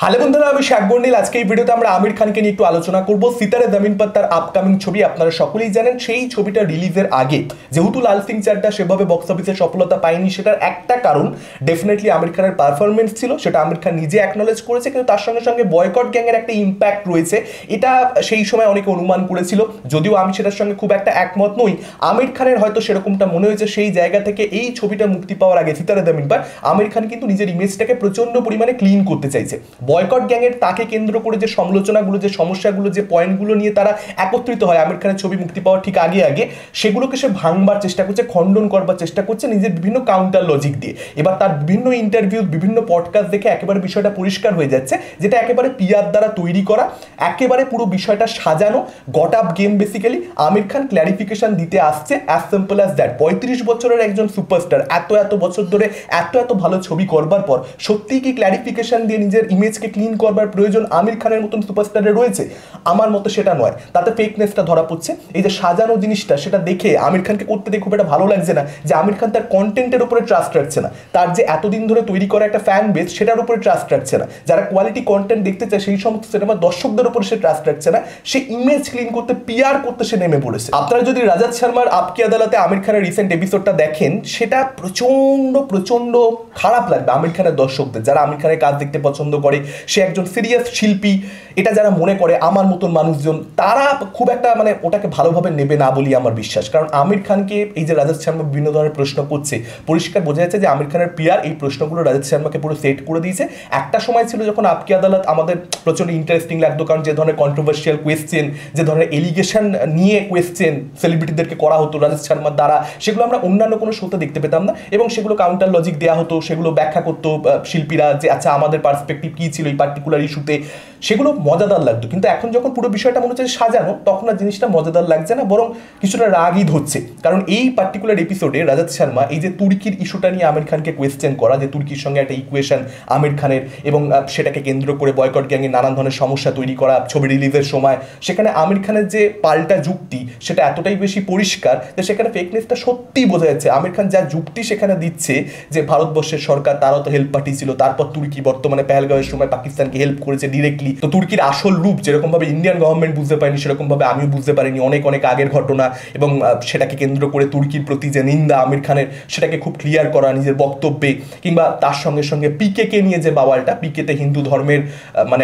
Hello বন্ধুরা, আমি শাক বর্ণিল। আজকে এই ভিডিওতে আমরা আমির খানকে নিয়ে একটু আলোচনা করব। সিতারে জমিন পর তার আপকামিং ছবি, আপনারা সকলেই জানেন সেই ছবিটা রিলিজের আগে যেহেতু লাল সিং চাড্ডা সেভাবে বক্স অফিসে সফলতা পায়নি, সেটার একটা কারণ ডেফিনেটলি আমির খানের পারফরমেন্স ছিল, সেটা আমির খান নিজে অ্যাকনলেজ করেছে। কিন্তু তার সঙ্গে সঙ্গে বয়কট গ্যাংয়ের একটা ইম্প্যাক্ট রয়েছে, এটা সেই সময় অনেকে অনুমান করেছিল, যদিও আমি সেটার সঙ্গে খুব একটা একমত নই। আমির খানের হয়তো সেরকমটা মনে হয়েছে সেই জায়গা থেকে এই ছবিটা মুক্তি পাওয়ার আগে সিতারে জমিন পর আমির খান কিন্তু নিজের ইমেজটাকে প্রচন্ড পরিমাণে ক্লিন করতে চাইছে। বয়কট গ্যাংয়ের তাকে কেন্দ্র করে যে সমালোচনাগুলো, যে সমস্যাগুলো, যে পয়েন্টগুলো নিয়ে তারা একত্রিত হয় আমির খানের ছবি মুক্তি পাওয়ার ঠিক আগে আগে, সেগুলোকে সে ভাঙবার চেষ্টা করছে, খণ্ডন করবার চেষ্টা করছে নিজের বিভিন্ন কাউন্টার লজিক দিয়ে। এবার তার বিভিন্ন ইন্টারভিউ, বিভিন্ন পডকাস্ট দেখে একেবারে বিষয়টা পরিষ্কার হয়ে যাচ্ছে, যেটা একেবারে পিয়ার দ্বারা তৈরি করা, একেবারে পুরো বিষয়টা সাজানো, got up game. Basically Aamir Khan clarification দিতে আসছে, অ্যাজ সিম্পল অ্যাজ দ্যাট। 35 বছরের একজন সুপারস্টার এত এত বছর ধরে এত এত ভালো ছবি করবার পর সত্যিই কি ক্ল্যারিফিকেশন দিয়ে নিজের ইমেজকে ক্লিন করবার প্রয়োজন আমির খানের মতন সুপারস্টারের রয়েছে? আমার মতো সেটা নয়। তাতে ফেকনেসটা ধরা পড়ছে। এই যে সাজানো জিনিসটা, সেটা দেখে আমির খানকে করতে দেখে খুব একটা ভালো লাগছে না যে আমির খান তার কন্টেন্টের উপরে ট্রাস্ট রাখছে না, তার যে এতদিন ধরে তৈরি করা একটা ফ্যান বেস সেটার উপরে ট্রাস্ট রাখছে না, যারা কোয়ালিটি কন্টেন্ট দেখতে চায় সেই সমস্ত সিনেমার দর্শকদের উপরে সে ট্রাস্ট রাখছে না, সে ইমেজ ক্লিন করতে, পিআর করতে সে নেমে পড়েছে। আপনারা যদি রাজাত শর্মার আপকি আদালতে আমির খানের রিসেন্ট এপিসোডটা দেখেন, সেটা প্রচন্ড প্রচন্ড খারাপ লাগবে আমির খানের দর্শকদের, যারা আমির খানের কাজ দেখতে পছন্দ করে, সে একজন সিরিয়াস শিল্পী, এটা যারা মনে করে আমার মতন মানুষজন, তারা খুব একটা ওটাকে ভালোভাবে নেবে না বলি আমার বিশ্বাস। কারণ আমির খানকে এই যে রাজাত শর্মা বিভিন্ন ধরনের প্রশ্ন করছে, পরিষ্কার বোঝা যাচ্ছে যে আমির খানের পিয়ার এই প্রশ্নগুলো রাজাত শর্মাকে পুরো সেট করে দিয়েছে। একটা সময় ছিল যখন আপকি আদালত আমাদের প্রচন্ড ইন্টারেস্টিং লাগতো, কারণ যে ধরনের কন্ট্রোভার্সিয়াল কোয়েশ্চেন, যে ধরনের এলিগেশন নিয়ে কোয়েশ্চেন সেলিব্রিটিদেরকে করা হতো রাজাত শর্মার দ্বারা, সেগুলো আমরা অন্যান্য কোনো শোতে দেখতে পেতাম না, এবং সেগুলো কাউন্টার লজিক দেওয়া হতো, সেগুলো ব্যাখ্যা করতো শিল্পীরা যে আচ্ছা আমাদের পার্সপেক্টিভ কী ছিল এই পার্টিকুলার ইস্যুতে, সেগুলো মজাদার লাগতো। কিন্তু এখন যখন পুরো বিষয়টা মনে হচ্ছে সাজানো, তখন আর জিনিসটা মজাদার লাগছে না, বরং কিছুটা রাগই ধরছে। কারণ এই পার্টিকুলার এপিসোডে রাজাত শর্মা এই যে তুর্কির ইস্যুটা নিয়ে আমির খানকে কোয়েশ্চেন করা, যে তুর্কির সঙ্গে একটা ইকুয়েশন আমির খানের, এবং সেটাকে কেন্দ্র করে বয়কট গ্যাংয়ে নানান ধরনের সমস্যা তৈরি করা ছবি রিলিজের সময়, সেখানে আমির খানের যে পাল্টা যুক্তি সেটা এতটাই বেশি পরিষ্কার যে সেখানে ফেকনেসটা সত্যিই বোঝা যাচ্ছে। আমির খান যা যুক্তি সেখানে দিচ্ছে যে ভারতবর্ষের সরকার, তারাও তো হেল্প পাঠিয়েছিল, তারপর তুর্কি বর্তমানে পেহেলগাঁওয়ের সময় পাকিস্তানকে হেল্প করেছে ডিরেক্টলি, তো তুর্কির আসল রূপ যেরকম ভাবে ইন্ডিয়ান গভর্নমেন্ট বুঝতে পারেনি, সেরকম ভাবে আমিও বুঝতে পারিনি, অনেক অনেক আগের ঘটনা, এবং সেটাকে কেন্দ্র করে তুর্কির প্রতি যে নিন্দা আমির খানের, সেটাকে খুব ক্লিয়ার করা নিজের বক্তব্যে। কিংবা তার সঙ্গে সঙ্গে পিকেকে নিয়ে যে বাওয়ালটা, পিকেতে হিন্দু ধর্মের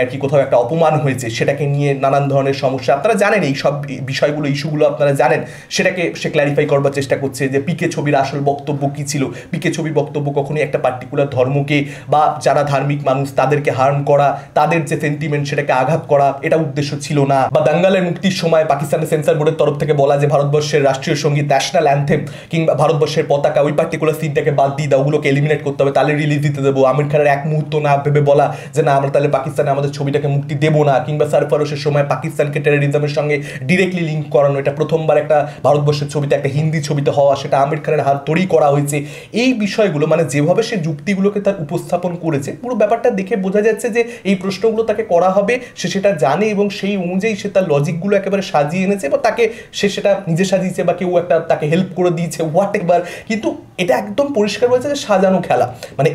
আর কি কোথাও একটা অপমান হয়েছে, সেটাকে নিয়ে নানান ধরনের সমস্যা, আপনারা জানেন এই সব বিষয়গুলো, ইস্যুগুলো আপনারা জানেন, সেটাকে সে ক্ল্যারিফাই করবার চেষ্টা করছে যে পিকে ছবির আসল বক্তব্য কী ছিল। পিকে ছবির বক্তব্য কখনোই একটা পার্টিকুলার ধর্মকে বা যারা ধার্মিক মানুষ তাদেরকে হার্ম করা, তাদের যে সেন্টিমেন্ট সেটাকে আঘাত করা, এটা উদ্দেশ্য ছিল না। বা দাঙ্গালের মুক্তির সময় পাকিস্তানের সেন্সর বোর্ডের তরফ থেকে বলা যে ভারতবর্ষের রাষ্ট্রীয় সঙ্গীত, ন্যাশনাল অ্যান্থেম কিংবা ভারতবর্ষের পতাকা, ওই পার্টিকুলার সিনটাকে বাদ দিয়ে দাও, ওগুলোকে এলিমিনেট করতে হবে, তাহলে রিলিজ দিতে দেবো। আমির খানের এক মুহূর্ত না ভেবে বলা যে না আমরা তাহলে পাকিস্তানে আমাদের ছবিটাকে মুক্তি দেবো না। কিংবা সারফারোশের সময় পাকিস্তানকে টেরোরিজমের সঙ্গে ডিরেক্টলি লিঙ্ক করানো, এটা প্রথমবার একটা ভারতবর্ষের ছবিতে, একটা হিন্দি ছবিতে হওয়া, সেটা আমির খানের হাত ধরেই করা হয়েছে। এই বিষয়গুলো যেভাবে সে যুক্তিগুলোকে তার উপস্থাপন করেছে, পুরো ব্যাপারটা দেখে বোঝা যাচ্ছে যে এই প্রশ্নগুলো তাকে করা হবে, সে সেটা জানে, এবং সেই অনুযায়ী সে তার লজিকগুলো একেবারে সাজিয়ে এনেছে, বা তাকে সে সেটা নিজে সাজিয়েছে, বা কেউ একটা তাকে হেল্প করে দিয়েছে, হোয়াট এভার। কিন্তু এটা একদম পরিষ্কার হয়েছে যে সাজানো খেলা।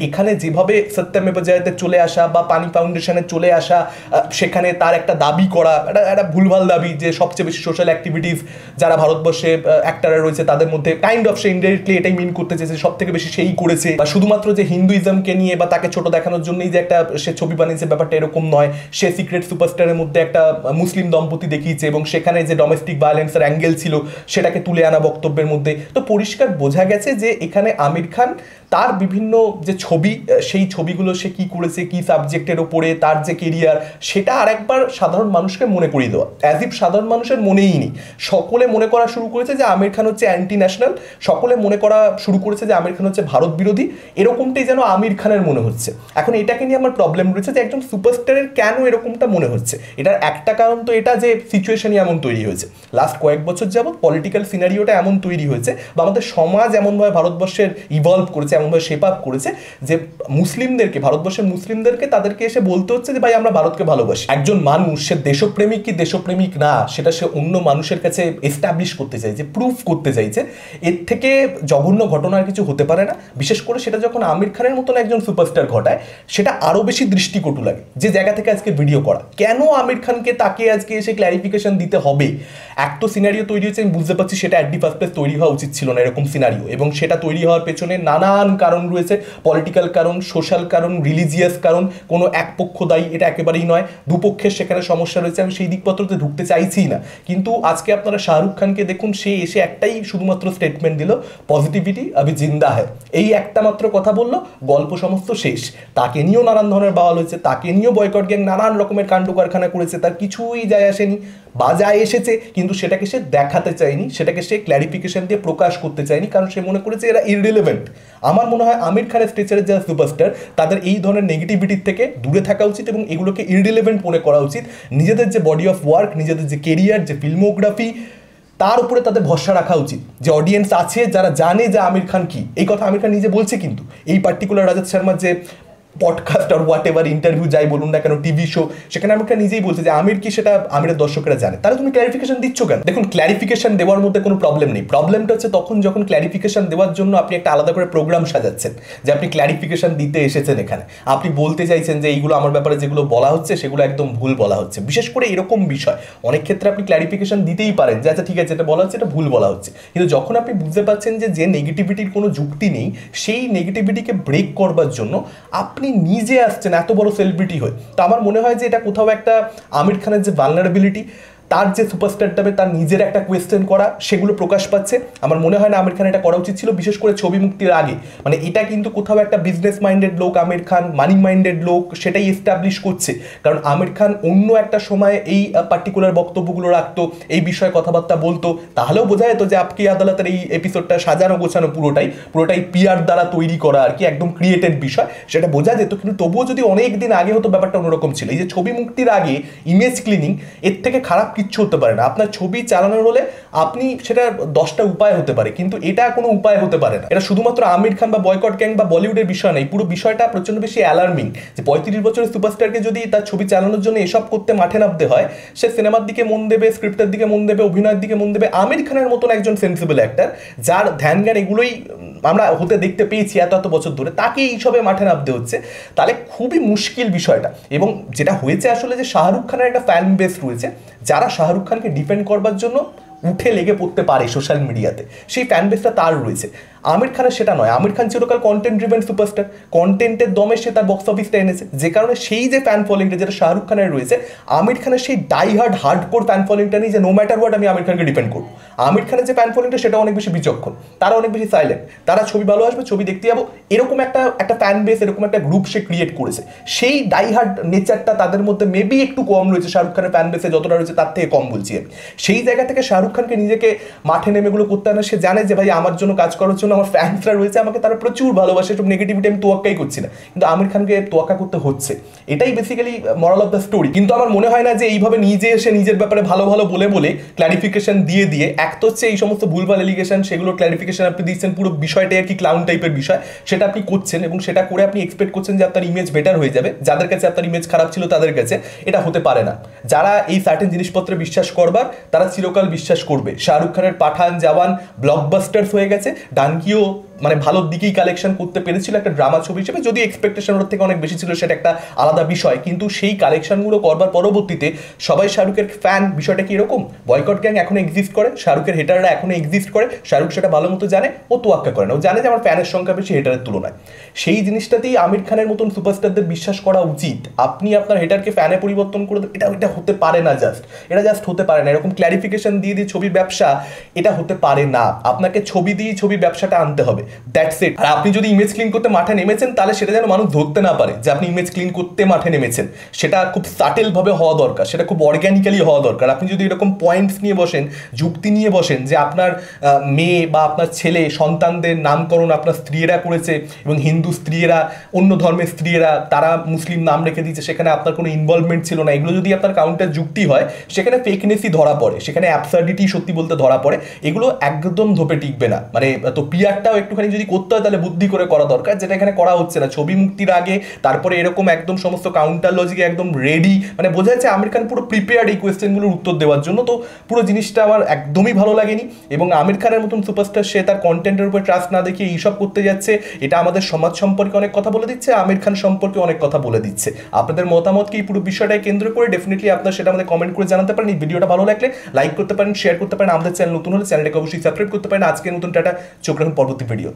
এখানে যেভাবে সত্যমেব জয়তে চলে আসা বা পানি ফাউন্ডেশনে চলে আসা, সেখানে তার একটা দাবি করা, একটা ভুলভাল দাবি যে সবচেয়ে বেশি সোশ্যাল অ্যাক্টিভিটিস যারা ভারতবর্ষে অ্যাক্টাররা রয়েছে তাদের মধ্যে, কাইন্ড অফ সে ইনডাইরেক্টলি এটাই মিন করতে চেয়েছে সব থেকে বেশি সেই করেছে, বা শুধুমাত্র যে হিন্দুইজমকে নিয়ে বা তাকে ছোট দেখানোর জন্যই যে একটা সে ছবি বানিয়েছে, ব্যাপারটা এরকম নয়। সে সিক্রেট সুপারস্টারের মধ্যে একটা মুসলিম দম্পতি দেখিয়েছে, এবং সেখানে যে ডোমেস্টিক ভায়োলেন্সের অ্যাঙ্গেল ছিল সেটাকে তুলে আনা বক্তব্যের মধ্যে। তো পরিষ্কার বোঝা গেছে যে এখানে আমির খান তার বিভিন্ন যে ছবি, সেই ছবিগুলো সে কি করেছে, কি সাবজেক্টের ওপরে তার যে কেরিয়ার, সেটা আরেকবার সাধারণ মানুষকে মনে করিয়ে দেওয়া, অ্যাজ ইফ সাধারণ মানুষের মনেই নেই। সকলে মনে করা শুরু করেছে যে আমির খান হচ্ছে অ্যান্টি ন্যাশনাল, সকলে মনে করা শুরু করেছে যে আমির খান হচ্ছে ভারত বিরোধী, এরকমটাই যেন আমির খানের মনে হচ্ছে। এখন এটাকে নিয়ে আমার প্রবলেম রয়েছে যে একজন সুপারস্টারের কেন এরকমটা মনে হচ্ছে। এটার একটা কারণ তো এটা যে সিচুয়েশনই এমন তৈরি হয়েছে, লাস্ট কয়েক বছর যাবৎ পলিটিক্যাল সিনারিওটা এমন তৈরি হয়েছে, বা আমাদের সমাজ এমনভাবে ভারতবর্ষের ইভলভ করেছে, এমনভাবে শেপ আপ করেছে যে মুসলিমদেরকে, ভারতবর্ষের মুসলিমদেরকে তাদেরকে এসে বলতে হচ্ছে যে ভাই আমরা ভারতকে ভালোবাসি। একজন মানুষ সে দেশপ্রেমিক কি দেশপ্রেমিক না সেটা সে অন্য মানুষের কাছে এস্টাবলিশ করতে চাইছে, প্রুফ করতে চাইছে। এর থেকে জঘন্য ঘটনা আর কিছু হতে পারে না। বিশেষ করে সেটা যখন আমির খানের মতন একজন সুপারস্টার ঘটায় সেটা আরো বেশি দৃষ্টিকটু লাগে। যে জায়গা থেকে আজকে ভিডিও করা, কেন আমির খানকে তাকে আজকে এসে ক্ল্যারিফিকেশন দিতে হবে? এক তো সিনারিও তৈরি হয়েছে, আমি বুঝতে পারছি সেটা অ্যাট দি ফার্স্ট প্লেস তৈরি হওয়া উচিত ছিল না এরকম সিনারিও, এবং সেটা তৈরি হওয়ার পেছনে নানান কারণ রয়েছে, পলিটিক্যাল কারণ, সোশ্যাল কারণ, রিলিজিয়াস কারণ। কোনো এক পক্ষ দায়ী এটা একেবারেই নয়, দুপক্ষের সেখানে সমস্যা রয়েছে, আমি সেই দিকপত্রতে ঢুকতে চাইছি না। কিন্তু আজকে আপনারা শাহরুখ খানকে দেখুন, সে এসে একটাই শুধুমাত্র স্টেটমেন্ট দিল, পজিটিভিটি আবি জিন্দা হ্যায়, এই একটা মাত্র কথা বললো, গল্প সমস্ত শেষ। তাকে নিয়েও নানান ধরনের বাওয়াল হয়েছে, তাকে নিয়েও বয়কট গ্যাং নানান রকমের কাণ্ড কারখানা করেছে, তার কিছুই যায় আসেনি বা যায় এসেছে, কিন্তু সেটাকে সে দেখাতে চায়নি, সেটাকে সে ক্ল্যারিফিকেশন দিয়ে প্রকাশ করতে চায়নি, কারণ সে মনে করেছে এরা ইররিলেভেন্ট। আমার মনে হয় আমির খানের স্ট্রেচারের যারা সুপারস্টার তাদের এই ধরনের নেগেটিভিটির থেকে দূরে থাকা উচিত এবং এগুলোকে ইররিলেভেন্ট মনে করা উচিত। নিজেদের যে বডি অফ ওয়ার্ক, নিজেদের যে কেরিয়ার, যে ফিল্মোগ্রাফি, তার উপরে তাদের ভরসা রাখা উচিত। যে অডিয়েন্স আছে যারা জানে যে আমির খান কি, এই কথা আমির খান নিজে বলছে। কিন্তু এই পার্টিকুলার রাজত শর্মার যে পডকাস্ট আর হোয়াট এভার ইন্টারভিউ যাই বলুন না কেন, টিভি শো, সেখানে আমির খান নিজেই বলছে যে আমির কি সেটা আমিরের দর্শকরা জানে, তাহলে তুমি ক্ল্যারিফিকেশন দিচ্ছ কেন? দেখুন, ক্ল্যারিফিকেশন দেওয়ার মধ্যে কোনো প্রবলেম নেই। প্রবলেমটা হচ্ছে তখন যখন ক্ল্যারিফিকেশন দেওয়ার জন্য আপনি একটা আলাদা করে প্রোগ্রাম সাজাচ্ছেন, যে আপনি ক্ল্যারিফিকেশন দিতে এসেছেন এখানে, আপনি বলতে চাইছেন যে এইগুলো আমার ব্যাপারে যেগুলো বলা হচ্ছে সেগুলো একদম ভুল বলা হচ্ছে। বিশেষ করে এরকম বিষয় অনেক ক্ষেত্রে আপনি ক্ল্যারিফিকেশন দিতেই পারেন যে আচ্ছা ঠিক আছে, এটা বলা হচ্ছে, এটা ভুল বলা হচ্ছে। কিন্তু যখন আপনি বুঝতে পারছেন যে নেগেটিভিটির কোনো যুক্তি নেই, সেই নেগেটিভিটিকে ব্রেক করবার জন্য আপনি নিজে আসছেন এত বড় সেলিব্রিটি হয়ে, তো আমার মনে হয় যে এটা কোথাও একটা আমির খানের যে ভালনারেবিলিটি, তার যে সুপারস্টারটাবে তার নিজের একটা কোয়েশ্চেন করা, সেগুলো প্রকাশ পাচ্ছে। আমার মনে হয় না আমির খান এটা করা উচিত ছিল, বিশেষ করে ছবি মুক্তির আগে। মানে এটা কিন্তু কোথাও একটা বিজনেস মাইন্ডেড লোক আমির খান, মানি মাইন্ডেড লোক, সেটাই এস্টাবলিশ করছে। কারণ আমির খান অন্য একটা সময় এই পার্টিকুলার বক্তব্যগুলো রাখতো, এই বিষয়ে কথাবার্তা বলতো, তাহলেও বোঝা যেত যে আপকি আদালতের এই এপিসোডটা সাজানো গোছানো পুরোটাই পিআর দ্বারা তৈরি করা আর কি, একদম ক্রিয়েটেড বিষয়, সেটা বোঝা যেত। কিন্তু তবুও যদি অনেক দিন আগে হতো ব্যাপারটা অন্যরকম ছিল। এই যে ছবি মুক্তির আগে ইমেজ ক্লিনিং, এর থেকে খারাপ কিচ্ছু হতে পারে না। আপনার ছবি চালানোর হলে আপনি সেটা 10টা উপায় হতে পারে, কিন্তু এটা কোনো উপায় হতে পারে না। এটা শুধুমাত্র আমির খান বা বয়কট গ্যাং বা বলিউডের বিষয় নেই, পুরো বিষয়টা প্রচন্ড বেশি অ্যালার্মিং। যে 35 বছরের সুপারস্টারকে যদি তার ছবি চালানোর জন্য এসব করতে মাঠে নামতে হয়, সে সিনেমার দিকে মন দেবে, স্ক্রিপ্টের দিকে মন দেবে, অভিনয়ের দিকে মন দেবে। আমির খানের মতন একজন সেন্সিবল অ্যাক্টর, যার ধ্যান জ্ঞান এগুলোই আমরা হতে দেখতে পেয়েছি এত বছর ধরে, তাকে এইসবে মাঠে নামতে হচ্ছে, তাহলে খুবই মুশকিল বিষয়টা। এবং যেটা হয়েছে আসলে, যে শাহরুখ খানের একটা ফ্যান বেস রয়েছে, যারা শাহরুখ খানকে ডিফেন্ড করবার জন্য উঠে লেগে পড়তে পারে সোশ্যাল মিডিয়াতে, সেই ফ্যান বেসটা তার রয়েছে। আমির খানের সেটা নয়। আমির খান চিরকাল কন্টেন্ট ড্রিভেন সুপারস্টার, কন্টেন্টের দমে সে তার বক্স অফিসটা এনেছে, যে কারণে সেই যে ফ্যান ফলোইংটা যেটা শাহরুখ খানের রয়েছে, আমির খানের সেই হার্ডকোর ফ্যান ফলোইংটা নেই যে নো ম্যাটার হোয়াট আমি আমির খানকে ডিপেন্ড করবো। আমির খানের যে ফ্যান ফলোইংটা সেটা অনেক বেশি বিচক্ষণ, তারা অনেক বেশি সাইলেন্ট, তারা ছবি ভালো আসবে, ছবি দেখতে যাবো, এরকম একটা ফ্যান বেস, এরকম একটা গ্রুপ সে ক্রিয়েট করেছে। সেই হার্ড নেচারটা তাদের মধ্যে মেবি একটু কম রয়েছে, শাহরুখ খানের ফ্যান বেসে যতটা রয়েছে তার থেকে কম বলছি আমি। সেই জায়গা থেকে শাহরুখ খানকে নিজেকে মাঠে নেমে এগুলো করতে হয় না। সে জানে যে ভাই আমার জন্য কাজ করার জন্য আমার ফ্যান্সরা রয়েছে, আমাকে তারা প্রচুর ভালোবাসে, সব নেগেটিভিটি আমি তোয়াক্কাই করছি না, কিন্তু আমির খানকে তোয়াক্কা করতে হচ্ছে। এটাই basically moral of the story. কিন্তু আমার মনে হয় না যে এইভাবে নিজে এসে নিজের ব্যাপারে ভালো বলে ক্ল্যারিফিকেশন দিয়ে এক তো হচ্ছে এই সমস্ত ভুলভাল এলিগেশন, সেগুলো ক্ল্যারিফিকেশন আপনি দিচ্ছেন, পুরো বিষয়টাই আর কি ক্লাউন টাইপের বিষয়, সেটা আপনি করছেন এবং সেটা করে আপনি এক্সপেক্ট করছেন যে আপনার ইমেজ বেটার হয়ে যাবে। যাদের কাছে আপনার ইমেজ খারাপ ছিল তাদের কাছে এটা হতে পারে না। যারা এই সার্টেন জিনিসপত্রে বিশ্বাস করবার, তারা চিরকাল বিশ্বাস করবে। শাহরুখ খানের পাঠান, জওয়ান ব্লকবাস্টার্স হয়ে গেছে, ডানকিও মানে ভালোর দিকেই কালেকশন করতে পেরেছিল একটা ড্রামা ছবি হিসেবে, যদি এক্সপেকটেশন ওর থেকে অনেক বেশি ছিল সেটা একটা আলাদা বিষয়। কিন্তু সেই কালেকশনগুলো করবার পরবর্তীতে সবাই শাহরুখের ফ্যান। বিষয়টা কি এরকম? বয়কট গ্যাং এখনো এক্সিস্ট করে, শাহরুখের হেটাররা এখনো এক্সিস্ট করে, শাহরুখ সেটা ভালো মতো জানে, ও তোয়াক্কা করে না, ও জানে যে আমার ফ্যানের সংখ্যা বেশি হেটারের তুলনায়। সেই জিনিসটাতেই আমির খানের মতন সুপারস্টারদের বিশ্বাস করা উচিত। আপনি আপনার হেটারকে ফ্যানে পরিবর্তন করে দেন, এটা হতে পারে না। এটা জাস্ট হতে পারে না। এরকম ক্ল্যারিফিকেশন দিয়ে ছবির ব্যবসা, এটা হতে পারে না। আপনাকে ছবি দিয়ে ছবির ব্যবসাটা আনতে হবে, দ্যাটস ইট। আর আপনি যদি ইমেজ ক্লিন করতে মাঠে নেমেছেন, তাহলে সেটা যেন মানুষ ধরতে না পারে যে আপনি ইমেজ ক্লিন করতে মাঠে নেমেছেন। সেটা খুব সাটেল ভাবে হওয়া দরকার, সেটা খুব অর্গ্যানিক্যালি হওয়া দরকার। আপনি যদি এরকম পয়েন্টস নিয়ে বসেন, যুক্তি নিয়ে বসেন যে আপনার মেয়ে বা আপনার ছেলে সন্তানদের নামকরণ আপনার স্ত্রীরা করেছে এবং হিন্দু স্ত্রীরা, অন্য ধর্মের স্ত্রীরা তারা মুসলিম নাম রেখে দিয়েছে, সেখানে আপনার কোনো ইনভলভমেন্ট ছিল না, এগুলো যদি আপনার কাউন্টার যুক্তি হয়, সেখানে ফেকনেসই ধরা পড়ে, সেখানে অ্যাবসার্ডিটি সত্যি বলতে ধরা পড়ে। এগুলো একদম ধোপে টিকবে না। মানে তো পিআরটাও একটু একটুখানি যদি করতে হয় তাহলে বুদ্ধি করে করা দরকার, যেটা এখানে করা হচ্ছে না। ছবি মুক্তির আগে তারপরে এরকম একদম সমস্ত কাউন্টার লজিকে একদম রেডি, মানে বোঝা যাচ্ছে আমির খান পুরো প্রিপেয়ার্ড এই কোয়েশ্চেনগুলোর উত্তর দেওয়ার জন্য। তো পুরো জিনিসটা আমার একদমই ভালো লাগেনি, এবং আমির খানের মতন সুপারস্টার সে তার কন্টেন্টের উপর ট্রাস্ট না দেখিয়ে এইসব করতে যাচ্ছে, এটা আমাদের সমাজ সম্পর্কে অনেক কথা বলে দিচ্ছে, আমির খান সম্পর্কে অনেক কথা বলে দিচ্ছে। আপনাদের মতামত কি এই পুরো বিষয়টাকে কেন্দ্র করে? ডেফিনেটলি আপনারা সেটা আমাদের কমেন্ট করে জানাতে পারেন। এই ভিডিওটা ভালো লাগলে লাইক করতে পারেন, শেয়ার করতে পারেন, আমাদের চ্যানেল নতুন হলে চ্যানেলটাকে অবশ্যই সাবস্ক্রাইব করতে পারেন। আজকের নতুন টাটা, চোখ রাখুন পরবর্তী ভিডিও।